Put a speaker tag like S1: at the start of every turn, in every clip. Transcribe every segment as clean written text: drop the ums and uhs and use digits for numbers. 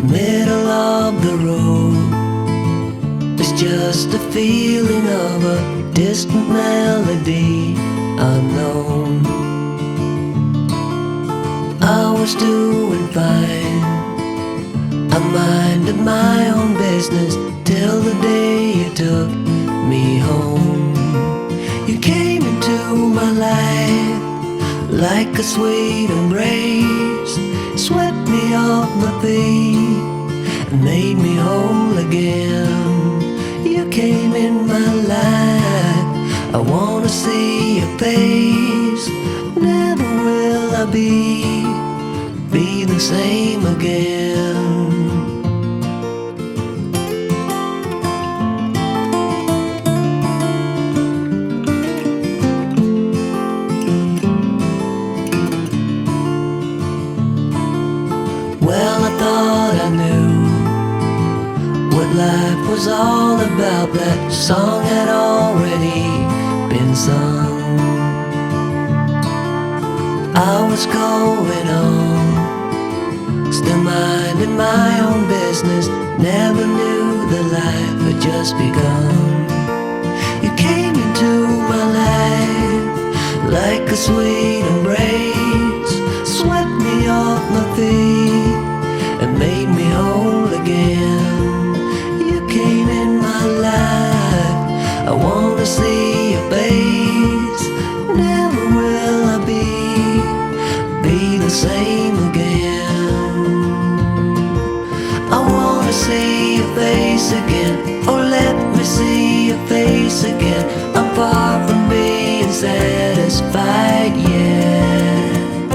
S1: middle of the road. It's just a feeling of a distant melody unknown. I was doing fine, I minded my own business till the day you took me home. You came into my life like a sweet embrace, swept me off my feet and made me whole again. You came in my life, I wanna see your face. Never will I be the same again. Well, I thought I knew what life was all about. That song had already been sung. I was going on, still minding my own business. Never knew that life had just begun. You came into my life like a sweet embrace, swept me off my feet and made me whole again. You came in my life, I wanna see your face. Never will I be the same again. I wanna see your face again, oh let me see your face again. I'm far from being satisfied yet.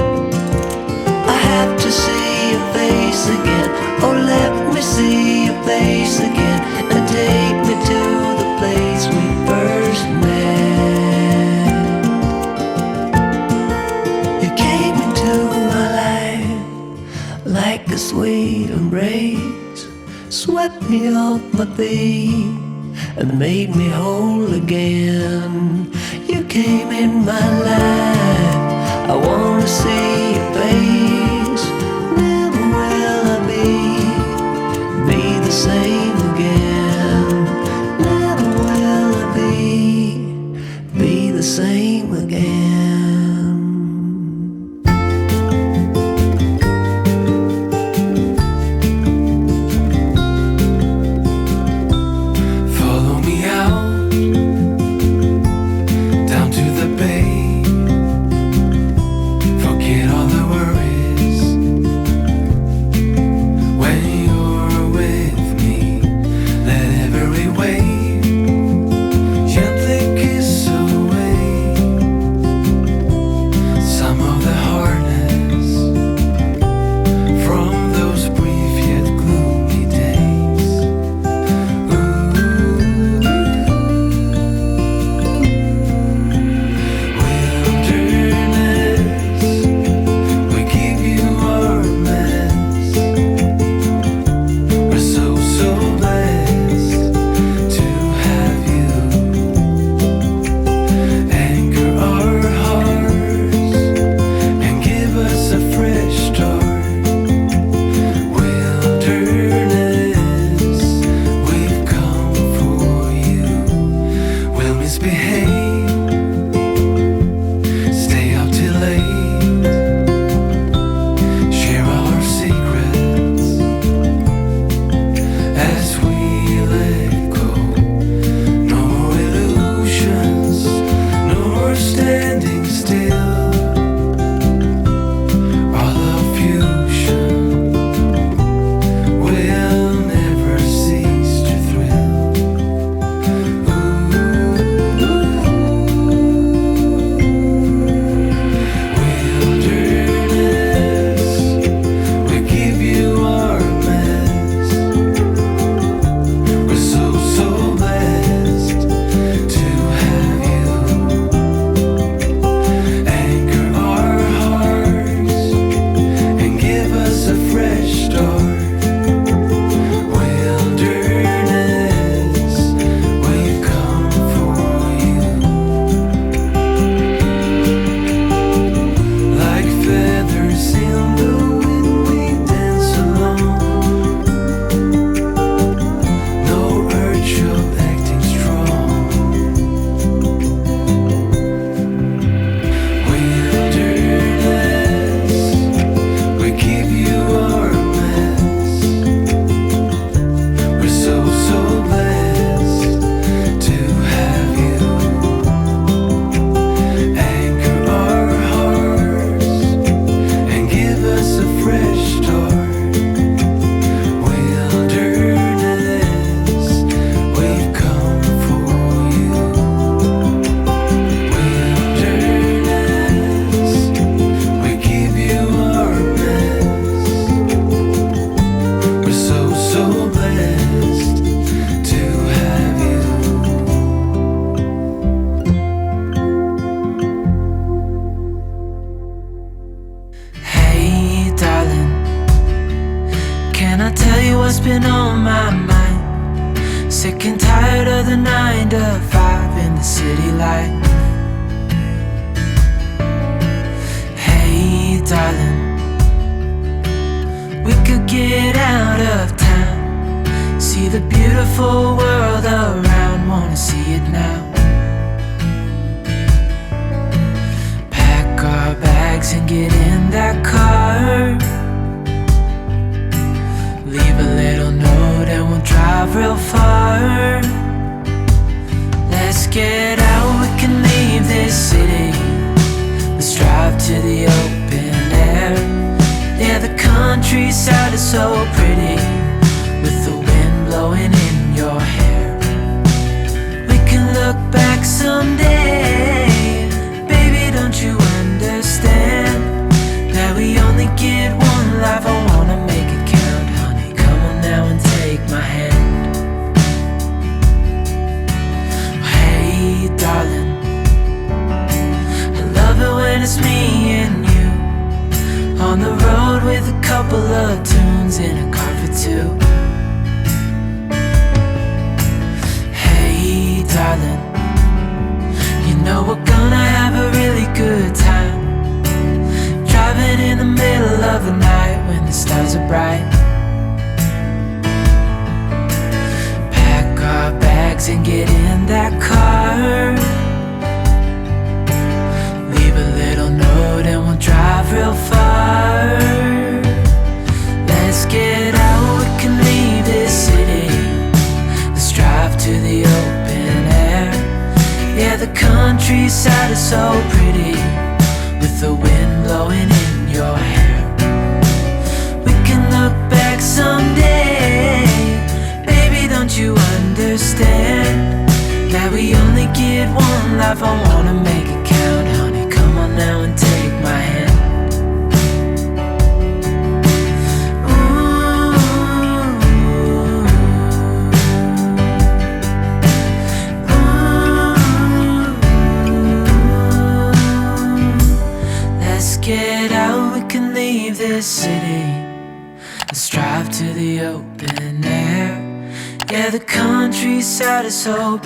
S1: I have to see your face again, oh let me see your face again, and take me to the place we first met. You came into my life like a sweet embrace, swept me off my feet and made me whole again. You came in my life, I wanna see your face. Never will I be the same again. Never will I be the same again.
S2: Follow me out down to the bay. Forget all the worries what's been on my mind. Sick and tired of the 9 to 5 in the city life. Hey darling, we could get out of town, see the beautiful world around, wanna see it now. Pack our bags and get in that car, leave a little note and we'll drive real far. Let's get out, we can leave this city. Let's drive to the open air. Yeah, the countryside is so pretty, with the wind blowing in your hair. We can look back someday. Baby, don't you understand that we only get one life? I wanna make it count, honey. Come on now and take my hand. Hey darling, I love it when it's me and you, on the road with a couple of tunes in a car for two. Hey darling, you know we're gonna have a really good time, driving in the middle of the night when the stars are bright. Pack our bags and get in that car, leave a little note and we'll drive real far. Let's get out, we can leave this city. Let's drive to the open air. Yeah, the countryside is so pretty, with the wind blowing in your hair. We can look back someday. Baby, don't you understand that we only get one life? I wanna make it count, honey. Come on now and take my hand. Get out, we can leave this city. Let's drive to the open air. Yeah, the countryside is so pretty.